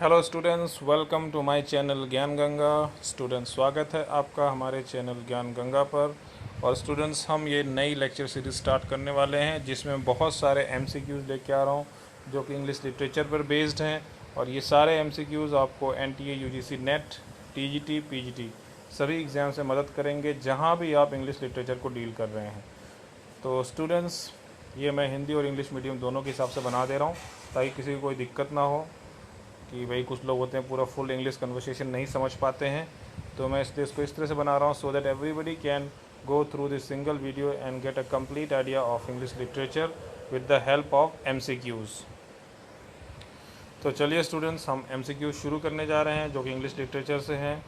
Hello students, welcome to my channel Gyan Ganga. Students, स्वागत है आपका हमारे चैनल ज्ञान गंगा पर। और स्टूडेंट्स, हम ये नई लेक्चर सीरीज़ स्टार्ट करने वाले हैं जिसमें बहुत सारे एमसीक्यूज़ लेके आ रहा हूँ जो कि इंग्लिश लिटरेचर पर बेस्ड हैं। और ये सारे एमसीक्यूज़ आपको NTA, UGC net, TGT, PGT सभी एग्ज़ाम से मदद करेंगे जहाँ भी आप इंग्लिश लिटरेचर को डील कर रहे हैं। तो स्टूडेंट्स, ये मैं हिंदी और इंग्लिश मीडियम दोनों के हिसाब से बना दे रहा हूँ ताकि किसी को कोई दिक्कत ना हो कि भाई कुछ लोग होते हैं पूरा फुल इंग्लिश कन्वर्सेशन नहीं समझ पाते हैं। तो मैं इसलिए इसको इस तरह से बना रहा हूँ so that everybody can go through this single video and get a complete idea of English literature with the help of MCQs. तो चलिए स्टूडेंट्स, हम एमसीक्यूज़ शुरू करने जा रहे हैं जो कि इंग्लिश लिटरेचर से हैं,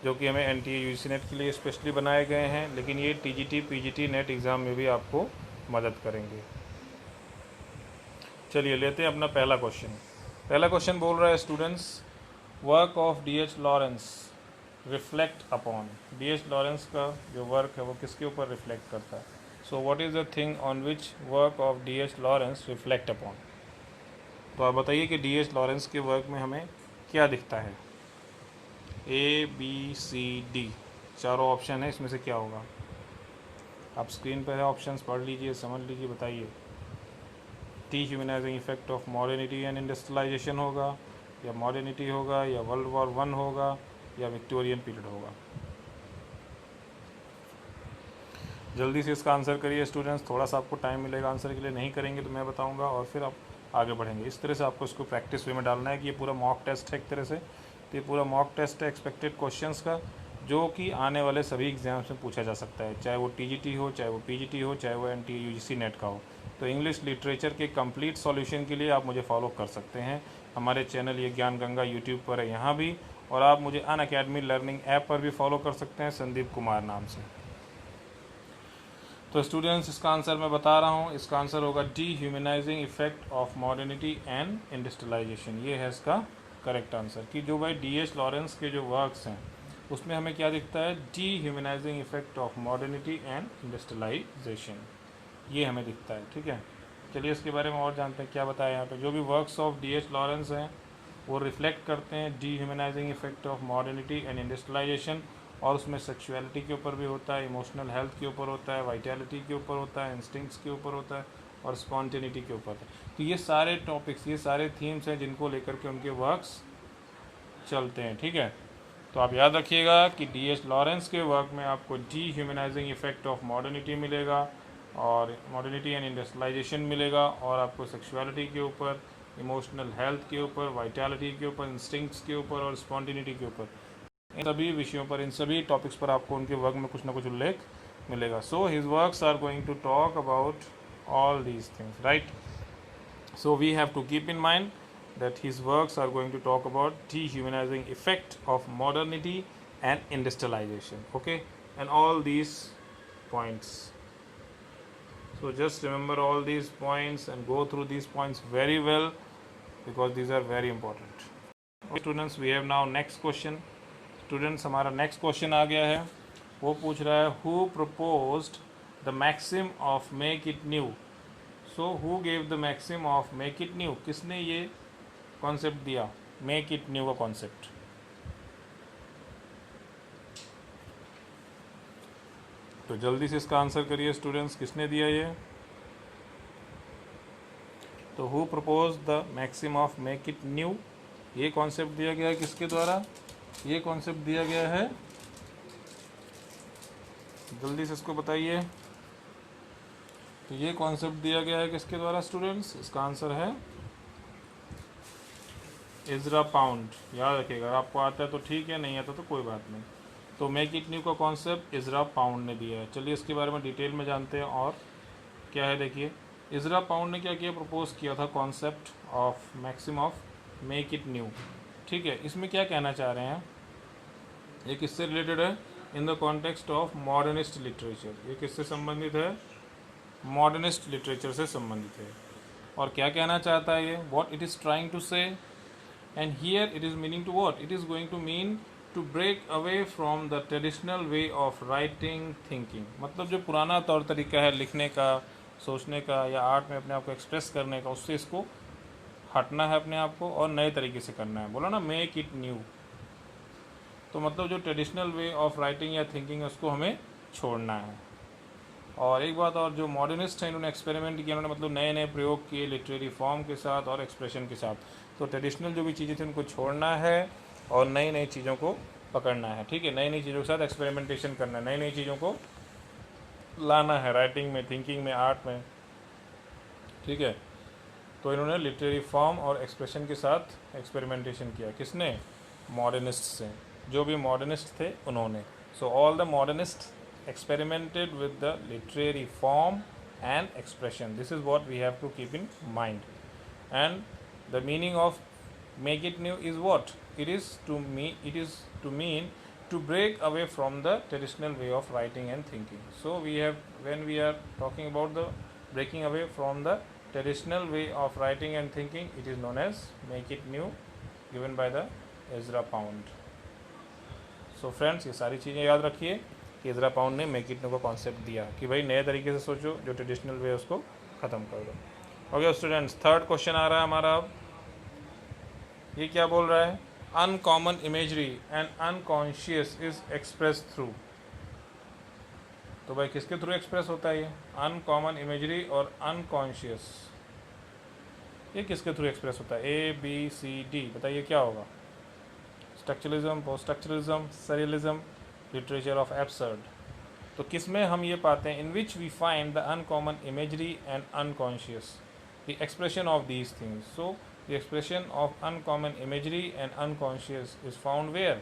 जो कि हमें एनटीए यूजीसी नेट के लिए स्पेशली बनाए गए हैं, लेकिन ये टीजीटी पीजीटी नेट एग्ज़ाम में भी आपको मदद करेंगे। चलिए लेते हैं अपना पहला क्वेश्चन। पहला क्वेश्चन बोल रहा है students, work of D.H.. Lawrence reflect upon. D.H.. Lawrence का जो वर्क है वो किसके ऊपर रिफ्लेक्ट करता है? So what is the thing on which work of D.H.. Lawrence reflect upon. तो आप बताइए कि डी.एच. लॉरेंस के वर्क में हमें क्या दिखता है? ए, बी, सी, डी चारों ऑप्शन है, इसमें से क्या होगा? आप स्क्रीन पर है, ऑप्शंस पढ़ लीजिए, समझ लीजिए, बताइए। Humanising effect of modernity and industrialisation होगा, या मॉडर्निटी होगा, या वर्ल्ड वॉर 1 होगा, या विक्टोरियन पीरियड होगा? जल्दी से इसका आंसर करिए स्टूडेंट्स, थोड़ा सा आपको टाइम मिलेगा आंसर के लिए, नहीं करेंगे तो मैं बताऊंगा और फिर आप आगे बढ़ेंगे। इस तरह से आपको इसको प्रैक्टिस वे में डालना है कि ये पूरा मॉक टेस्ट है एक तरह से। तो ये पूरा मॉक टेस्ट है एक्सपेक्टेड क्वेश्चंस का, जो कि आने वाले सभी एग्जाम्स में पूछा जा सकता है, चाहे वो टीजीटी हो, चाहे वो पीजीटी हो, चाहे वो एनटीए यूजीसी नेट का हो। तो इंग्लिश लिटरेचर के कंप्लीट सॉल्यूशन के लिए आप मुझे फॉलो कर सकते हैं। हमारे चैनल ये ज्ञान गंगा यूट्यूब पर है यहाँ भी, और आप मुझे अनअकैडमी लर्निंग ऐप पर भी फॉलो कर सकते हैं संदीप कुमार नाम से। तो स्टूडेंट्स, इसका आंसर मैं बता रहा हूँ, इसका आंसर होगा dehumanising effect of modernity and industrialisation. ये है इसका करेक्ट आंसर कि जो भाई डी.एच. लॉरेंस के जो वर्क्स हैं उसमें हमें क्या दिखता है? Dehumanising effect of modernity and industrialisation, ये हमें दिखता है। ठीक है, चलिए इसके बारे में और जानते हैं क्या बताया यहाँ पे। जो भी वर्क्स ऑफ डी.एच. लॉरेंस हैं वो रिफ्लेक्ट करते हैं dehumanising effect of modernity and industrialisation, और उसमें सेक्सुअलिटी के ऊपर भी होता है, इमोशनल हेल्थ के ऊपर होता है, वाइटैलिटी के ऊपर होता है, इंस्टिंक्ट्स के ऊपर होता है, और स्पॉन्टेनिटी के ऊपर है। तो ये सारे टॉपिक्स, ये सारे थीम्स हैं जिनको लेकर के उनके वर्क्स चलते हैं। ठीक है, तो आप याद रखिएगा कि डी.एच. लॉरेंस के वर्क में आपको D humanising effect of modernity मिलेगा, और मॉडर्निटी एंड इंडस्ट्रियलाइजेशन मिलेगा, और आपको सेक्सुअलिटी के ऊपर, इमोशनल हेल्थ के ऊपर, वाइटैलिटी के ऊपर, इंस्टिंक्ट्स के ऊपर और स्पॉन्टेनिटी के ऊपर, इन सभी विषयों पर, इन सभी टॉपिक्स पर आपको उनके वर्क में कुछ ना कुछ उल्लेख मिलेगा। So his works are going to talk about all these things, right? So we have to keep in mind that his works are going to talk about dehumanizing effect of modernity and industrialization, okay, and all these points. So just remember all these points and go through these points very well because these are very important. Okay, students, we have now next question. Students, हमारा next question आ गया है, वो पूछ रहा है who proposed the maxim of make it new. So who gave the maxim of make it new? किसने ये concept दिया, मेक इट न्यू का कॉन्सेप्ट? तो जल्दी से इसका आंसर करिए स्टूडेंट्स, किसने दिया ये? तो who propose the maxim of make it new, ये कॉन्सेप्ट दिया गया है किसके द्वारा? ये कॉन्सेप्ट दिया गया है, जल्दी से इसको बताइए। तो ये कॉन्सेप्ट दिया गया है किसके द्वारा स्टूडेंट्स? इसका आंसर है इजरा पाउंड। याद रखिएगा, आपको आता है तो ठीक है, नहीं आता तो कोई बात नहीं। तो मेक इट न्यू का कॉन्सेप्ट इजरा पाउंड ने दिया है। चलिए इसके बारे में डिटेल में जानते हैं। और क्या है, देखिए इजरा पाउंड ने क्या किया, प्रपोज किया था concept of maxim of make it new. ठीक है, इसमें क्या कहना चाह रहे हैं, ये किससे रिलेटेड है? In the context of modernist literature. ये किससे संबंधित है? मॉडर्निस्ट लिटरेचर से संबंधित है। और क्या कहना चाहता है ये? What it is trying to say, and here it is meaning to what? It is going to mean to break away from the traditional way of writing thinking. मतलब जो पुराना तौर तरीका है लिखने का, सोचने का, या आर्ट में अपने आप को एक्सप्रेस करने का, उससे इसको हटना है अपने आप को और नए तरीके से करना है। बोला ना मेक इट न्यू, तो मतलब जो ट्रेडिशनल वे ऑफ राइटिंग या थिंकिंग है उसको हमें छोड़ना है। और एक बात और, जो मॉडर्निस्ट हैं इन्होंने एक्सपेरिमेंट किया, उन्होंने मतलब नए नए प्रयोग किए लिटरेरी फॉर्म के साथ और एक्सप्रेशन के साथ। तो ट्रेडिशनल जो भी चीज़ें थी उनको छोड़ना है और नई नई चीज़ों को पकड़ना है। ठीक है, नई नई चीज़ों के साथ एक्सपेरिमेंटेशन करना है, नई नई चीज़ों को लाना है राइटिंग में, थिंकिंग में, आर्ट में। ठीक है, तो इन्होंने लिटरेरी फॉर्म और एक्सप्रेशन के साथ एक्सपेरिमेंटेशन किया। किसने? मॉडर्निस्ट से, जो भी मॉडर्निस्ट थे उन्होंने। So all the modernist experimented with the literary form and expression. This is what we have to keep in mind. And the meaning of make it new is what? It is to mean to break away from the traditional way of writing and thinking. So we have, when we are talking about the breaking away from the traditional way of writing and thinking, it is known as make it new, given by the Ezra Pound. So friends, ये सारी चीज़ें याद रखिए कि इज़रा pound ने make it new का concept दिया कि भाई नए तरीके से सोचो, जो ट्रेडिशनल वे है उसको ख़त्म कर दो। ओके स्टूडेंट्स, थर्ड क्वेश्चन आ रहा है हमारा अब। ये क्या बोल रहा है? Uncommon imagery and unconscious is express through. तो भाई किसके थ्रू एक्सप्रेस होता है ये अनकॉमन इमेजरी और अनकॉन्शियस? ये किसके थ्रू एक्सप्रेस होता है? ए बी सी डी, बताइए क्या होगा? Structuralism, post structuralism, surrealism, literature of absurd. तो किस में हम ये पाते हैं? In which we find the uncommon imagery and unconscious, the expression of these things. So the expression of uncommon imagery and unconscious is found where?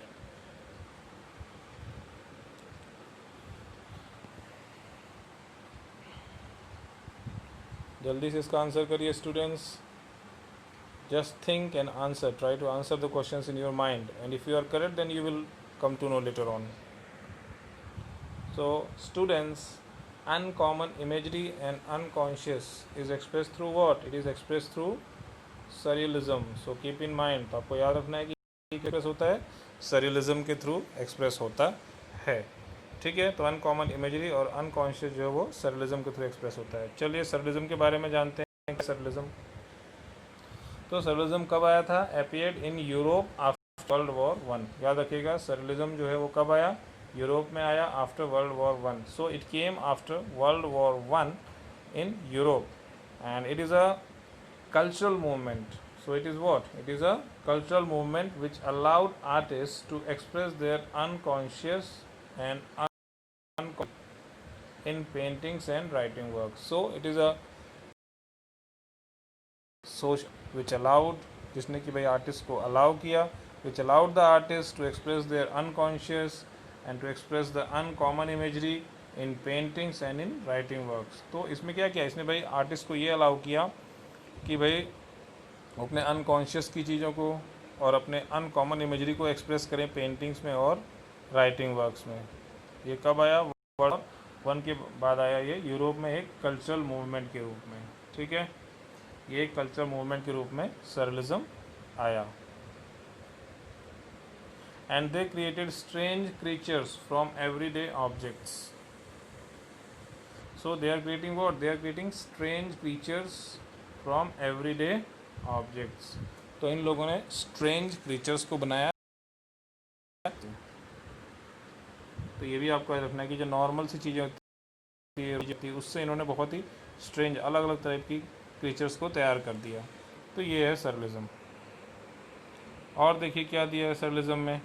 जल्दी से इसका आंसर करिए students. Just think and answer, try to answer the questions in your mind, and if you are correct then you will come to know later on. So students, uncommon imagery and unconscious is expressed through what? It is expressed through surrealism. So keep in mind, तो आपको याद रखना है कि express होता है surrealism के through express होता है। ठीक है, तो अनकॉमन इमेजरी और अनकॉन्शियस जो है वो surrealism के थ्रू एक्सप्रेस होता है। चलिए surrealism के बारे में जानते हैं। surrealism, तो surrealism कब आया था? appeared in Europe after world war one. याद रखिएगा, सरलिज्म जो है वो कब आया? यूरोप में आया after world war one. So it came after world war one in Europe, and it is a cultural movement. So it is what? It is a cultural movement which allowed artist to express their unconscious and in paintings and writing work. So it is a सोच which allowed, जिसने कि भाई artist को allow किया, which allowed the artist to express their unconscious and to express the uncommon imagery in paintings and in writing works. तो इसमें क्या किया? इसने भाई आर्टिस्ट को ये अलाउ किया कि भाई अपने अनकॉन्शियस की चीज़ों को और अपने अनकॉमन इमेजरी को एक्सप्रेस करें पेंटिंग्स में और राइटिंग वर्क्स में। ये कब आया? वर्ल्ड वन के बाद आया ये यूरोप में एक कल्चरल मूवमेंट के रूप में। ठीक है, ये एक कल्चरल मूवमेंट के रूप में सरलिज्म आया। And they created strange creatures from everyday objects. So they are creating what? They are creating strange creatures from everyday objects. तो इन लोगों ने strange creatures को बनाया। तो ये भी आपको याद रखना है कि जो नॉर्मल सी चीज़ें होती है उससे इन्होंने बहुत ही स्ट्रेंज अलग अलग तरह की क्रीचर्स को तैयार कर दिया। तो ये है सरलिज्म। और देखिए क्या दिया है सरलिज्म में।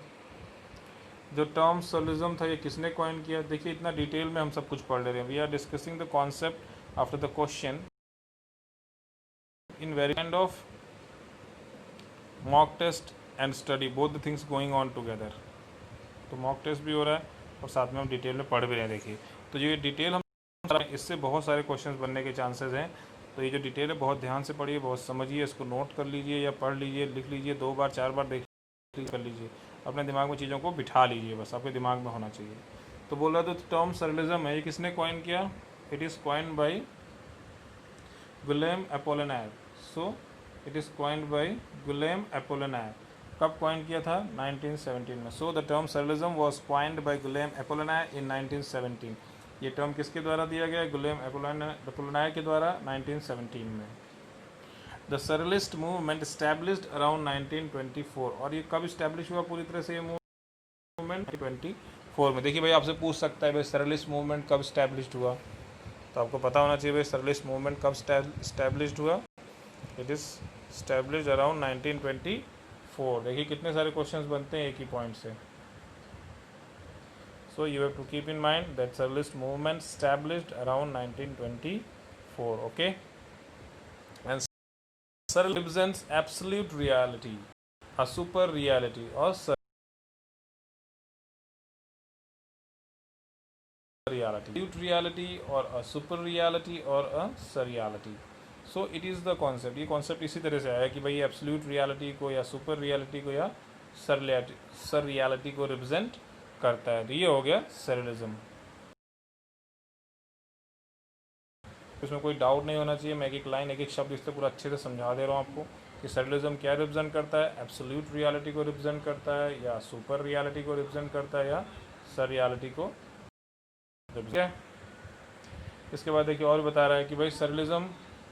जो टर्म सरलिज्म था ये किसने कॉइन किया? देखिए इतना डिटेल में हम सब कुछ पढ़ ले रहे हैं। We are discussing the concept after the question in very kind of mock test and study, both the things going on together. तो मॉक टेस्ट भी हो रहा है और साथ में हम डिटेल में पढ़ भी रहे हैं। देखिए तो ये डिटेल हम, इससे बहुत सारे क्वेश्चंस बनने के चांसेस हैं। तो ये जो डिटेल है बहुत ध्यान से पढ़िए, बहुत समझिए, इसको नोट कर लीजिए या पढ़ लीजिए, लिख लीजिए, 2 बार 4 बार देख कर लीजिए, अपने दिमाग में चीज़ों को बिठा लीजिए, बस आपके दिमाग में होना चाहिए। तो बोल रहा था टर्म सरलिज्म है, ये किसने कॉइन किया? It is coined by Guillaume Apollinaire. So it is coined by Guillaume Apollinaire. कब कॉइन किया था? 1917 में। So the term surrealism was coined by Guillaume Apollinaire in 1917। ये टर्म किसके द्वारा दिया गया? गुलेम एपोलिनायर के द्वारा 1917 में। द सरलिस्ट मूवमेंट स्टैब्लिश्ड अराउंड 1924, और ये कब स्टैब्लिश हुआ पूरी तरह से ये मूवमेंट? 1924 में। देखिए भाई आपसे पूछ सकता है भाई सरलिस्ट मूवमेंट कब स्टैब्लिश्ड हुआ, तो आपको पता होना चाहिए भाई सरलिस्ट मूवमेंट कब स्टैब्लिश्ड हुआ। It is established around 1924। देखिए कितने सारे क्वेश्चंस बनते हैं एक ही पॉइंट से। So you have to keep in mind that Surrealist movement established around 1924. Okay, and Surrealism represents absolute reality, a super reality, or surreality, absolute reality, or a super reality, or a surreality. So it is the concept. ये concept इसी तरह से आया कि भाई absolute reality को या super reality को या surreality को represent करता है। तो ये हो गया सरलिज्म। इसमें कोई डाउट नहीं होना चाहिए। मैं एक एक लाइन एक एक शब्द इससे पूरा अच्छे से समझा दे रहा हूँ आपको कि सरलिज्म क्या रिप्रेजेंट करता है, एब्सोल्यूट रियलिटी को रिप्रेजेंट करता है या सुपर रियलिटी को रिप्रेजेंट करता है या सर रियलिटी को रिप्रेजेंट। इसके बाद देखिए और बता रहा है कि भाई सरलिज्म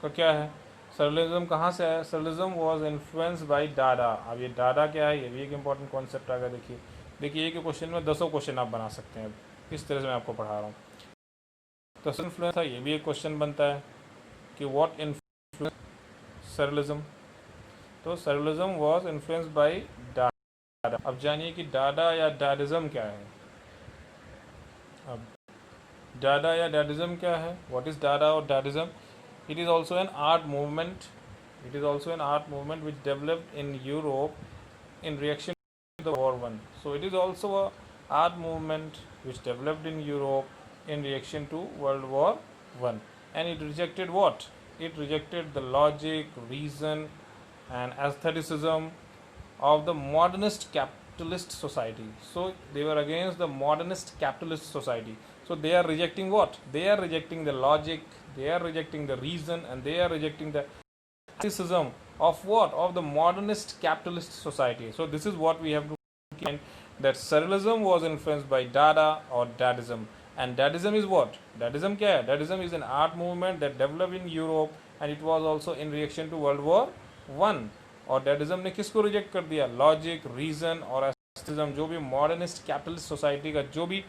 का क्या है, सरलिज्म कहाँ से आया। सरलिज्म वॉज इन्फ्लुएंस बाई डाडा। अब ये डाडा क्या है, ये भी एक इंपॉर्टेंट कॉन्सेप्ट आ गया। देखिए एक क्वेश्चन में 10 क्वेश्चन आप बना सकते हैं, इस तरह से मैं आपको पढ़ा रहा हूँ। तो इन्फ्लुएंस था, ये भी एक क्वेश्चन बनता है कि व्हाट इन्फ्लुएंस सरलिज्म। तो surrealism was influence by Dada. अब जानिए कि डाडा या डाडिज्म क्या है। अब डाडा या डाडिज्म क्या है, व्हाट इज डाडा और Dadaism. It is also an art movement, it is also an art movement which developed in Europe in reaction to the war one. So it is also a art movement which developed in Europe in reaction to World War I, and it rejected what? It rejected the logic, reason, and aestheticism of the modernist capitalist society. So they were against the modernist capitalist society. So they are rejecting what? They are rejecting the logic, they are rejecting the reason, and they are rejecting the aestheticism of what? Of the modernist capitalist society. So this is what we have to keep in mind, that surrealism was influenced by Dada or Dadism. And Dadaism is what? Dadaism क्या है? Dadaism is an art movement that developed in Europe and it was also in reaction to World War I. और Dadaism ने किसको reject कर दिया? Logic, reason और एस्थेटिज्म, जो भी मॉडर्निस्ट कैपिटलिस्ट सोसाइटी का जो भी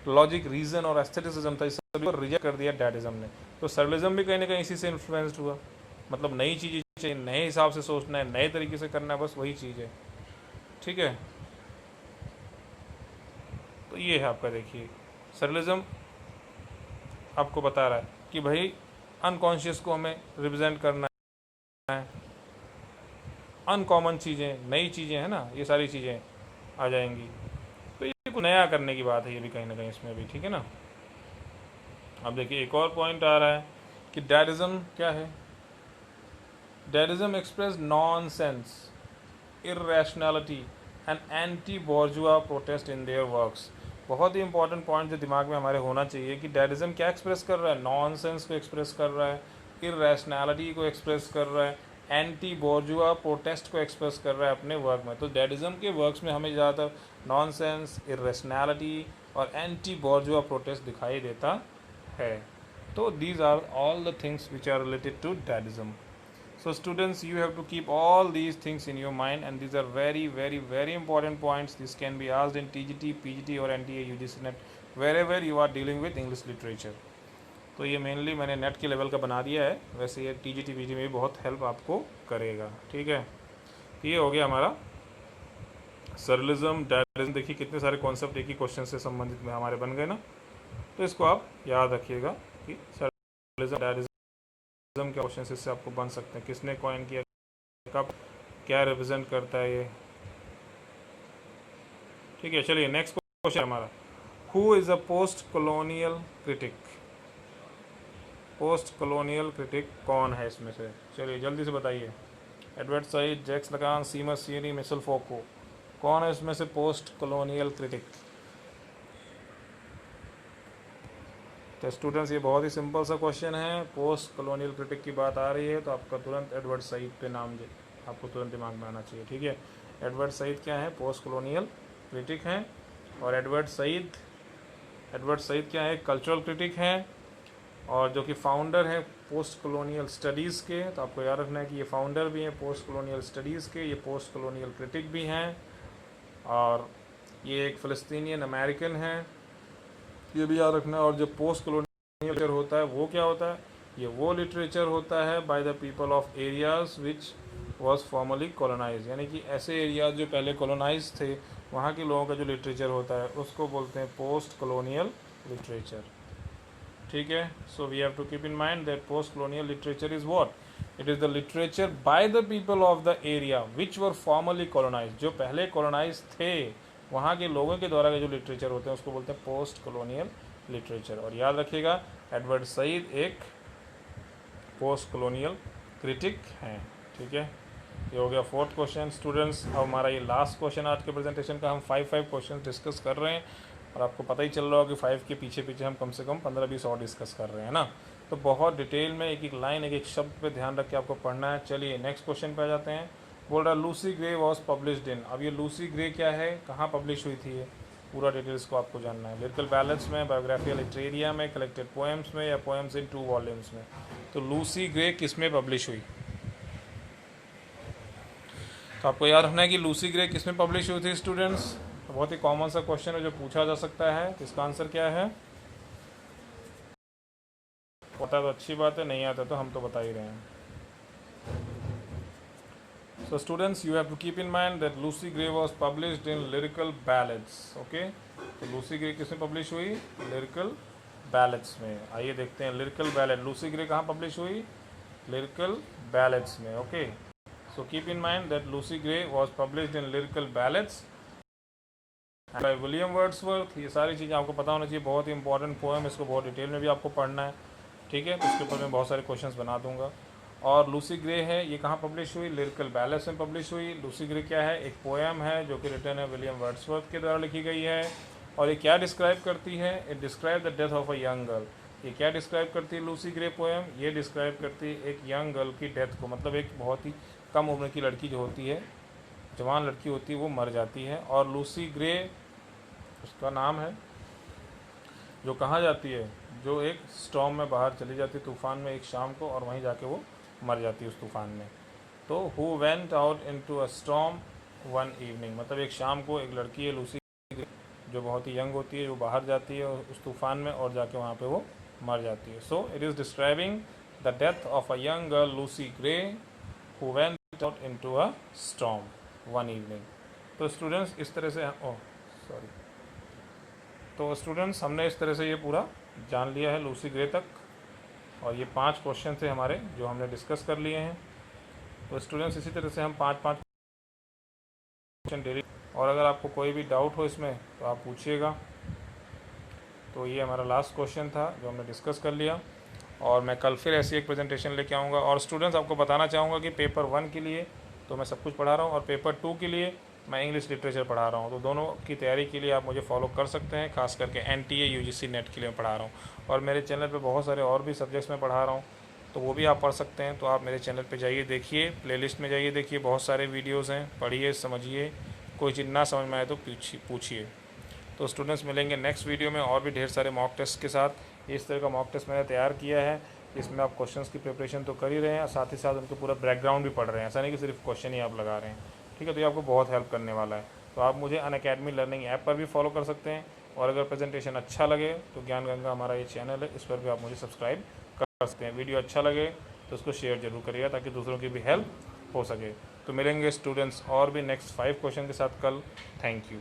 लॉजिक, रीजन और एस्थेटिज्म था, इस सभी को रिजेक्ट कर दिया Dadaism ने। तो सरलिज्म भी कहीं ना कहीं इसी से इन्फ्लुएंस्ड हुआ। मतलब नई चीज़ें चाहिए, नए हिसाब से सोचना है, नए तरीके से करना है, बस वही चीज़ है। ठीक है, तो ये है आपका। देखिए सरलिज्म आपको बता रहा है कि भाई अनकॉन्शियस को हमें रिप्रेजेंट करना है, अनकॉमन चीज़ें, नई चीज़ें हैं ना, ये सारी चीज़ें आ जाएंगी। तो ये कुछ नया करने की बात है, ये भी कहीं ना कहीं इसमें भी। ठीक है ना। अब देखिए एक और पॉइंट आ रहा है कि डैडिज्म क्या है। Dadaism express nonsense, irrationality and anti bourgeois protest in their works. बहुत ही इंपॉर्टेंट पॉइंट जो दिमाग में हमारे होना चाहिए कि डैडिज्म क्या एक्सप्रेस कर रहा है, नॉनसेंस को एक्सप्रेस कर रहा है, इररेशनैलिटी को एक्सप्रेस कर रहा है, एंटी बोर्जुआ प्रोटेस्ट को एक्सप्रेस कर रहा है अपने वर्क में। तो डैडिज्म के वर्क्स में हमें ज़्यादातर नॉनसेंस, इररेशनैलिटी और एंटी बोर्जुआ प्रोटेस्ट दिखाई देता है। तो these are all the things which are related to Dadaism. So students, you have to keep all these things in your mind, and these are very very very important points. This can be asked in TGT, PGT और NTA UGC NET, wherever you are dealing with English literature. तो ये mainly मैंने net के level का बना दिया है, वैसे ये TGT PGT में भी बहुत हेल्प आपको करेगा। ठीक है, ये हो गया हमारा सरलिज्म, डैडिज्म। देखिए कितने सारे कॉन्सेप्ट एक ही क्वेश्चन से संबंधित में हमारे बन गए ना, तो इसको आप याद रखिएगा कि सरलिज्म, डैडिज्म क्या क्वेश्चन इससे आपको बन सकते हैं, किसने कॉइन किया, कब, क्या रिप्रेजेंट करता है ये। ठीक है, चलिए नेक्स्ट क्वेश्चन हमारा, who is a post colonial critic. Post colonial critic कौन है इसमें से, चलिए जल्दी से बताइए। एडवर्ड सईद, जैक्स लगान, सीमस सीरी, मिशेल फोको, कौन है इसमें से पोस्ट कॉलोनियल क्रिटिक। तो स्टूडेंट्स ये बहुत ही सिंपल सा क्वेश्चन है, पोस्ट कॉलोनियल क्रिटिक की बात आ रही है तो आपका तुरंत एडवर्ड सईद पे नाम आपको तुरंत दिमाग में आना चाहिए। ठीक है, एडवर्ड सईद क्या है, पोस्ट कॉलोनियल क्रिटिक हैं। और एडवर्ड सईद क्या है, कल्चरल क्रिटिक हैं, और जो कि फाउंडर हैं पोस्ट कॉलोनियल स्टडीज़ के, तो आपको याद रखना है कि ये फाउंडर भी हैं पोस्ट कॉलोनियल स्टडीज़ के, ये पोस्ट कॉलोनियल क्रिटिक भी हैं, और ये एक फ़लस्तीनियन अमेरिकन हैं, ये भी याद रखना है। और जो पोस्ट कॉलोनियल लिटरेचर होता है वो क्या होता है, ये वो लिटरेचर होता है by the people of areas which was formerly colonise, यानी कि ऐसे एरियाज जो पहले कॉलोनाइज थे वहाँ के लोगों का जो लिटरेचर होता है उसको बोलते हैं पोस्ट कॉलोनियल लिटरेचर। ठीक है, so we have to keep in mind that post colonial literature is what, it is the literature by the people of the area which were formerly colonise, जो पहले colonise थे वहाँ के लोगों के द्वारा के जो लिटरेचर होते हैं उसको बोलते हैं पोस्ट कॉलोनियल लिटरेचर। और याद रखिएगा एडवर्ड सईद एक पोस्ट कॉलोनियल क्रिटिक हैं। ठीक है, ये हो गया 4th क्वेश्चन। स्टूडेंट्स, अब हमारा ये लास्ट क्वेश्चन आज के प्रेजेंटेशन का, हम 5 क्वेश्चन डिस्कस कर रहे हैं और आपको पता ही चल रहा होगा कि 5 के पीछे पीछे हम कम से कम 15-20 और डिस्कस कर रहे हैं ना, तो बहुत डिटेल में एक एक लाइन एक एक शब्द पे ध्यान रख के आपको पढ़ना है। चलिए नेक्स्ट क्वेश्चन पे आ जाते हैं। बोल रहा Lucy grey was published in, अब ये लूसी ग्रे क्या है, कहाँ पब्लिश हुई थी, ये पूरा डिटेल्स को आपको जानना है। लिरिकल बैलेंस में, बायोग्राफिकल लिटरेरिया में, कलेक्टेड पोएम्स में, या पोएम्स इन 2 वॉल्यूम्स में। तो लूसी ग्रे किस में पब्लिश हुई, तो आपको याद रखना है कि लूसी ग्रे किस में पब्लिश हुई थी स्टूडेंट्स। तो बहुत ही कॉमन सा क्वेश्चन है जो पूछा जा सकता है, इसका आंसर क्या है, पता तो अच्छी बात है, नहीं आता तो हम तो बता ही रहे हैं। So students, you have to keep in mind that Lucy Gray was published in Lyrical Ballads. Okay, तो Lucy Gray किसमें पब्लिश हुई, Lyrical Ballads में। आइए देखते हैं Lyrical Ballad, Lucy Gray कहाँ पब्लिश हुई, Lyrical Ballads में। Okay, so keep in mind that Lucy Gray was published in Lyrical Ballads by William Wordsworth। ये सारी चीज़ें आपको पता होना चाहिए, बहुत ही इंपॉर्टेंट पोएम, इसको बहुत डिटेल में भी आपको पढ़ना है। ठीक है, तो इसके ऊपर मैं बहुत सारे क्वेश्चंस बना दूंगा। और लूसी ग्रे है, ये कहाँ पब्लिश हुई, लिरिकल बैलेंस में पब्लिश हुई। लूसी ग्रे क्या है, एक पोएम है जो कि रिटन है विलियम वर्ड्सवर्थ के द्वारा लिखी गई है। और ये क्या डिस्क्राइब करती है, it describe the death of a young girl. ये क्या डिस्क्राइब करती है लूसी ग्रे पोएम, ये डिस्क्राइब करती है एक यंग गर्ल की डेथ को, मतलब एक बहुत ही कम उम्र की लड़की जो होती है, जवान लड़की होती है, वो मर जाती है। और लूसी ग्रे उसका नाम है, जो कहाँ जाती है, जो एक स्टॉर्म में बाहर चली जाती है, तूफ़ान में एक शाम को, और वहीं जाके वो मर जाती है उस तूफ़ान में। तो who went out into a storm one evening, मतलब एक शाम को एक लड़की है लूसी जो बहुत ही यंग होती है, जो बाहर जाती है उस तूफ़ान में और जाके वहाँ पे वो मर जाती है। सो it is describing the death of a young girl Lucy grey who went out into a storm one evening. तो स्टूडेंट्स इस तरह से, तो स्टूडेंट्स हमने इस तरह से ये पूरा जान लिया है लूसी ग्रे तक, और ये 5 क्वेश्चन थे हमारे जो हमने डिस्कस कर लिए हैं। तो स्टूडेंट्स इसी तरह से हम 5-5 क्वेश्चन डेली, और अगर आपको कोई भी डाउट हो इसमें तो आप पूछिएगा। तो ये हमारा लास्ट क्वेश्चन था जो हमने डिस्कस कर लिया, और मैं कल फिर ऐसी एक प्रेजेंटेशन लेके आऊँगा। और स्टूडेंट्स आपको बताना चाहूँगा कि पेपर 1 के लिए तो मैं सब कुछ पढ़ा रहा हूँ, और पेपर 2 के लिए मैं इंग्लिश लिटरेचर पढ़ा रहा हूँ। तो दोनों की तैयारी के लिए आप मुझे फॉलो कर सकते हैं, खास करके NTA UGC नेट के लिए मैं पढ़ा रहा हूँ। और मेरे चैनल पे बहुत सारे और भी सब्जेक्ट्स में पढ़ा रहा हूँ, तो वो भी आप पढ़ सकते हैं। तो आप मेरे चैनल पे जाइए, देखिए, प्लेलिस्ट में जाइए, देखिए, बहुत सारे वीडियोज़ हैं, पढ़िए, समझिए, कोई चीज़ ना समझ में आए तो पूछिए। तो स्टूडेंट्स मिलेंगे नेक्स्ट वीडियो में और भी ढेर सारे मॉक टेस्ट के साथ। इस तरह का मॉक टेस्ट मैंने तैयार किया है, इसमें आप क्वेश्चंस की प्रिपरेशन तो कर ही रहे हैं, साथ ही साथ उनके पूरा बैकग्राउंड भी पढ़ रहे हैं, ऐसा नहीं कि सिर्फ क्वेश्चन ही आप लगा रहे हैं। ठीक है, तो ये आपको बहुत हेल्प करने वाला है। तो आप मुझे अनअकैडमी लर्निंग ऐप पर भी फॉलो कर सकते हैं, और अगर प्रेजेंटेशन अच्छा लगे तो ज्ञान गंगा हमारा ये चैनल है, इस पर भी आप मुझे सब्सक्राइब कर सकते हैं। वीडियो अच्छा लगे तो उसको शेयर जरूर करिएगा ताकि दूसरों की भी हेल्प हो सके। तो मिलेंगे स्टूडेंट्स और भी नेक्स्ट 5 क्वेश्चन के साथ कल। Thank you.